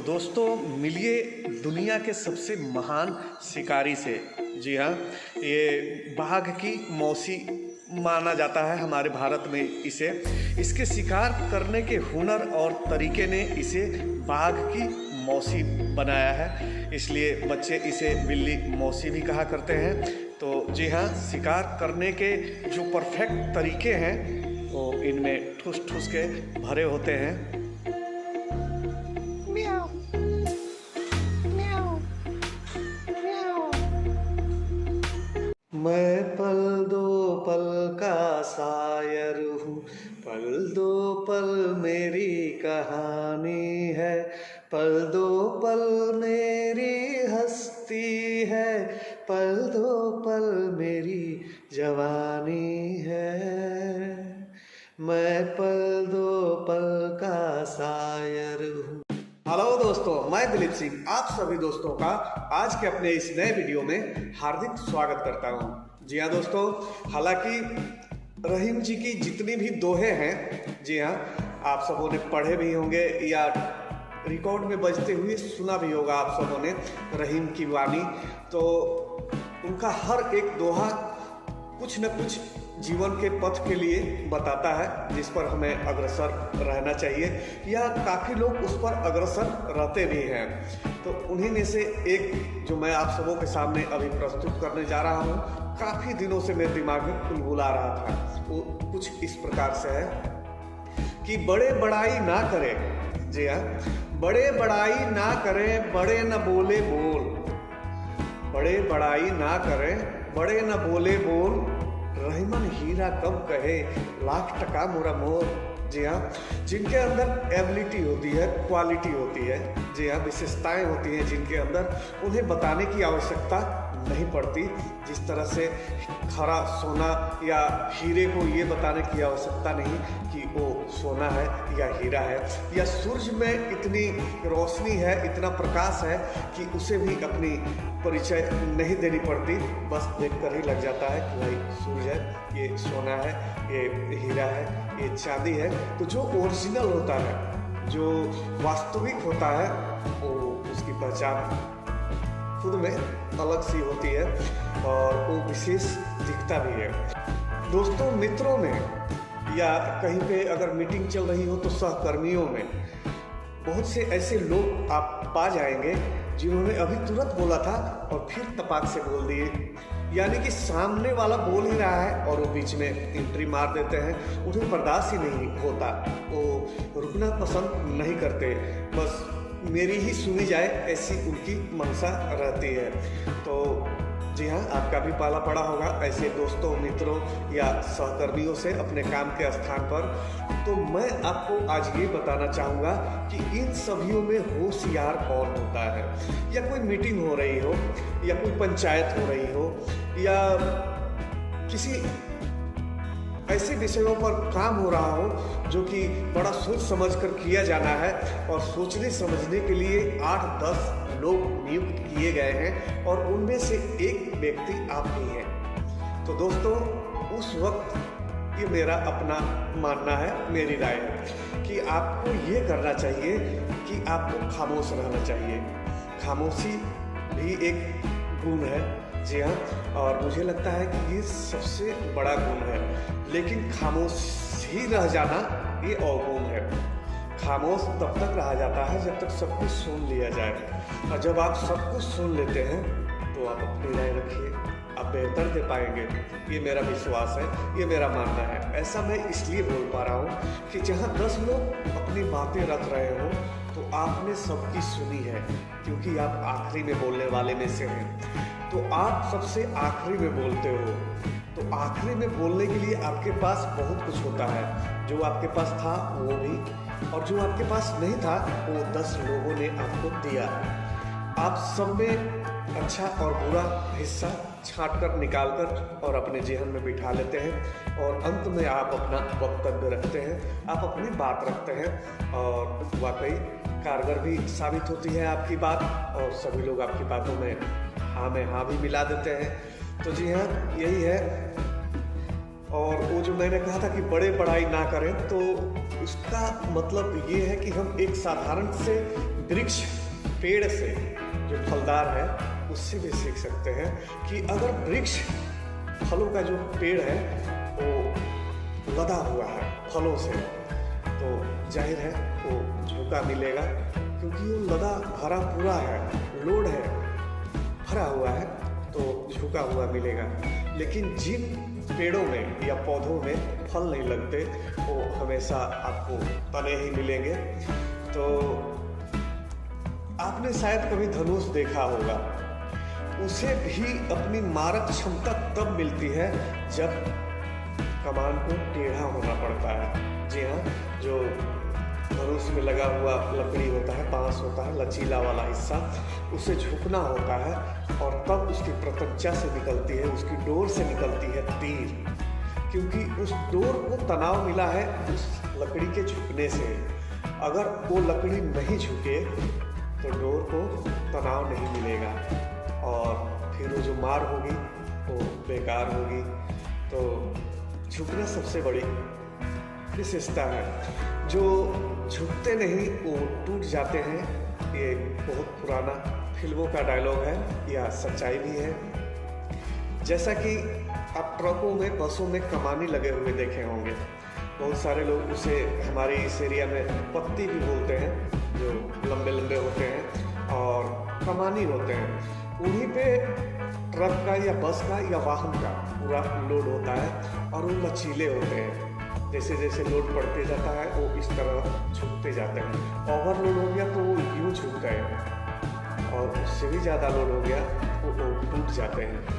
दोस्तों मिलिए दुनिया के सबसे महान शिकारी से। जी हाँ, ये बाघ की मौसी माना जाता है हमारे भारत में इसे। इसके शिकार करने के हुनर और तरीके ने इसे बाघ की मौसी बनाया है, इसलिए बच्चे इसे बिल्ली मौसी भी कहा करते हैं। तो जी हाँ, शिकार करने के जो परफेक्ट तरीके हैं वो इनमें ठुस ठुस के भरे होते हैं। मैं पल दो पल का शायर हूँ, पल दो पल मेरी कहानी है, पल दो पल मेरी हस्ती है, पल दो पल मेरी जवानी है। मैं पल दो पल का शायर हूँ। हेलो दोस्तों, मैं दिलीप सिंह आप सभी दोस्तों का आज के अपने इस नए वीडियो में हार्दिक स्वागत करता हूं। जी हाँ दोस्तों, हालांकि रहीम जी की जितनी भी दोहे हैं, जी हाँ, आप सबों ने पढ़े भी होंगे या रिकॉर्ड में बजते हुए सुना भी होगा आप सबों ने रहीम की वाणी। तो उनका हर एक दोहा कुछ न कुछ जीवन के पथ के लिए बताता है, जिस पर हमें अग्रसर रहना चाहिए, या काफ़ी लोग उस पर अग्रसर रहते भी हैं। तो उन्हीं में से एक जो मैं आप सबों के सामने अभी प्रस्तुत करने जा रहा हूँ, काफ़ी दिनों से मेरे दिमाग में बुलबुला रहा था। वो कुछ इस प्रकार से है कि बड़े बड़ाई ना करें। जी हाँ, बड़े बड़ाई ना करें, बड़े न बोले बोल, बड़े बड़ाई ना करें, बड़े न बोले बोल, रहीमन हीरा कब कहे लाख टका मोरा मोल। जी हाँ, जिनके अंदर एबिलिटी होती है, क्वालिटी होती है, जी हाँ, विशेषताएं होती हैं जिनके अंदर, उन्हें बताने की आवश्यकता नहीं पड़ती। जिस तरह से खरा सोना या हीरे को ये बताने की आवश्यकता नहीं कि वो सोना है या हीरा है, या सूरज में इतनी रोशनी है, इतना प्रकाश है कि उसे भी अपनी परिचय नहीं देनी पड़ती, बस देखकर ही लग जाता है कि भाई सूरज है, ये सोना है, ये हीरा है, ये चांदी है। तो जो ओरिजिनल होता है, जो वास्तविक होता है, वो उसकी पहचान खुद में अलग सी होती है और वो विशेष दिखता भी है। दोस्तों, मित्रों में या कहीं पे अगर मीटिंग चल रही हो तो सहकर्मियों में बहुत से ऐसे लोग आप पा जाएंगे जिन्होंने अभी तुरंत बोला था और फिर तपाक से बोल दिए, यानी कि सामने वाला बोल ही रहा है और वो बीच में एंट्री मार देते हैं। उन्हें बर्दाश्त ही नहीं होता, वो रुकना पसंद नहीं करते, बस मेरी ही सुनी जाए ऐसी उनकी मंशा रहती है। तो जी हाँ, आपका भी पाला पड़ा होगा ऐसे दोस्तों, मित्रों या सहकर्मियों से अपने काम के स्थान पर। तो मैं आपको आज ये बताना चाहूँगा कि इन सभियों में होशियार कौन होता है। या कोई मीटिंग हो रही हो, या कोई पंचायत हो रही हो, या किसी ऐसे विषयों पर काम हो रहा हो जो कि बड़ा सोच समझ कर किया जाना है, और सोचने समझने के लिए 8-10 लोग नियुक्त किए गए हैं, और उनमें से एक व्यक्ति आप ही हैं। तो दोस्तों, उस वक्त ये मेरा अपना मानना है, मेरी राय है कि आपको ये करना चाहिए कि आपको खामोश रहना चाहिए। खामोशी भी एक गुण है, जी हाँ, और मुझे लगता है कि ये सबसे बड़ा गुण है। लेकिन खामोश ही रह जाना ये अवगुण है। खामोश तब तक रहा जाता है जब तक सब कुछ सुन लिया जाए, और जब आप सब कुछ सुन लेते हैं तो आप अपनी राय रखिए, आप बेहतर दे पाएंगे। ये मेरा विश्वास है, ये मेरा मानना है। ऐसा मैं इसलिए बोल पा रहा हूँ कि जहाँ 10 लोग अपनी बातें रख रहे हो तो आपने सबकी सुनी है, क्योंकि आप आखिरी में बोलने वाले में से हैं। तो आप सबसे आखिरी में बोलते हो, तो आखिरी में बोलने के लिए आपके पास बहुत कुछ होता है। जो आपके पास था वो भी, और जो आपके पास नहीं था वो 10 लोगों ने आपको दिया। आप सब में अच्छा और बुरा हिस्सा छांट कर निकाल कर और अपने जेहन में बिठा लेते हैं, और अंत में आप अपना वक्तव्य रखते हैं, आप अपनी बात रखते हैं, और वाकई कारगर भी साबित होती है आपकी बात, और सभी लोग आपकी बातों में हाँ भी मिला देते हैं। तो जी हाँ, यही है और वो जो मैंने कहा था कि बड़े पढ़ाई ना करें, तो उसका मतलब ये है कि हम एक साधारण से वृक्ष, पेड़ से जो फलदार है उससे भी सीख सकते हैं कि अगर वृक्ष, फलों का जो पेड़ है वो लदा हुआ है फलों से, तो जाहिर है वो झोंका मिलेगा, क्योंकि वो लदा भरा पूरा है, लोड है, भरा हुआ है, तो झुका हुआ मिलेगा। लेकिन जिन पेड़ों में या पौधों में फल नहीं लगते वो हमेशा आपको तने ही मिलेंगे। तो आपने शायद कभी धनुष देखा होगा, उसे भी अपनी मारक क्षमता तब मिलती है जब कमान को टेढ़ा होना पड़ता है। जी हाँ, जो धनुष में लगा हुआ लकड़ी होता है, बांस होता है, लचीला वाला हिस्सा, उसे झुकना होता है और तब उसकी प्रत्यंचा से निकलती है, उसकी डोर से निकलती है तीर, क्योंकि उस डोर को तनाव मिला है उस लकड़ी के झुकने से। अगर वो लकड़ी नहीं झुके तो डोर को तनाव नहीं मिलेगा और फिर वो जो मार होगी वो बेकार होगी। तो झुकना सबसे बड़ी विशेषता है। जो झुकते नहीं वो टूट जाते हैं, ये बहुत पुराना फिल्मों का डायलॉग है या सच्चाई भी है। जैसा कि आप ट्रकों में, बसों में कमानी लगे हुए देखे होंगे, बहुत सारे लोग उसे हमारे इस एरिया में पत्ती भी बोलते हैं, जो लंबे लंबे होते हैं और कमानी होते हैं। उन्हीं पे ट्रक का या बस का या वाहन का पूरा लोड होता है और वो लचीले होते हैं। जैसे जैसे लोड बढ़ते जाता है वो इस तरह झुकते जाते हैं। ओवरलोड हो गया तो वो यूँ झुक गए और उससे भी ज़्यादा लोड हो गया वो टूट जाते हैं।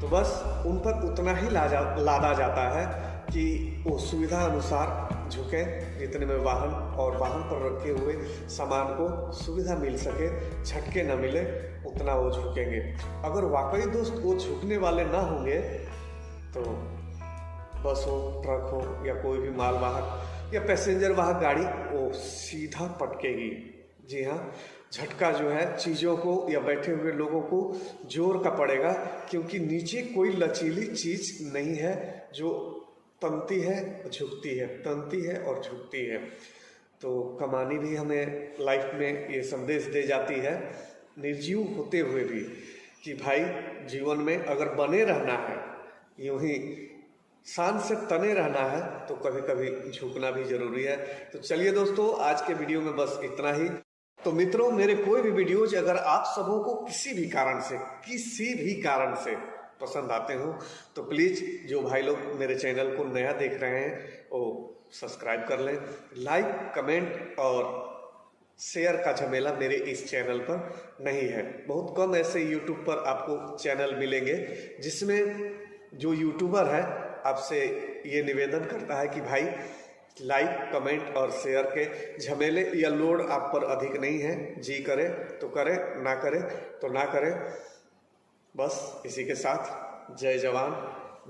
तो बस उन पर उतना ही लादा जाता है कि वो सुविधा अनुसार झुके, जितने में वाहन और वाहन पर रखे हुए सामान को सुविधा मिल सके, झटके न मिले, उतना वो झुकेंगे। अगर वाकई दोस्त वो झुकने वाले ना होंगे तो बस हो, ट्रक हो या कोई भी मालवाहक या पैसेंजर वाहक गाड़ी वो सीधा पटकेगी। जी हाँ, झटका जो है चीज़ों को या बैठे हुए लोगों को जोर का पड़ेगा, क्योंकि नीचे कोई लचीली चीज़ नहीं है जो तनती है, झुकती है, तनती है और झुकती है। तो कमानी भी हमें लाइफ में ये संदेश दे जाती है, निर्जीव होते हुए भी, कि भाई जीवन में अगर बने रहना है, यूं ही शान से तने रहना है, तो कभी कभी झुकना भी जरूरी है। तो चलिए दोस्तों, आज के वीडियो में बस इतना ही। तो मित्रों, मेरे कोई भी वीडियोज अगर आप सबों को किसी भी कारण से पसंद आते हो तो प्लीज़ जो भाई लोग मेरे चैनल को नया देख रहे हैं वो सब्सक्राइब कर लें। लाइक, कमेंट और शेयर का झमेला मेरे इस चैनल पर नहीं है। बहुत कम ऐसे यूट्यूब पर आपको चैनल मिलेंगे जिसमें जो यूट्यूबर है आपसे ये निवेदन करता है कि भाई लाइक, कमेंट और शेयर के झमेले या लोड आप पर अधिक नहीं है। जी करे तो करे, ना करे तो ना करे। बस इसी के साथ जय जवान,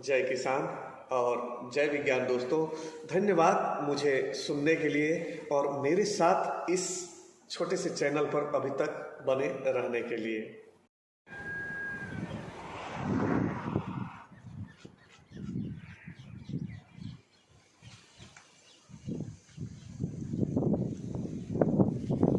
जय किसान और जय विज्ञान। दोस्तों धन्यवाद मुझे सुनने के लिए और मेरे साथ इस छोटे से चैनल पर अभी तक बने रहने के लिए।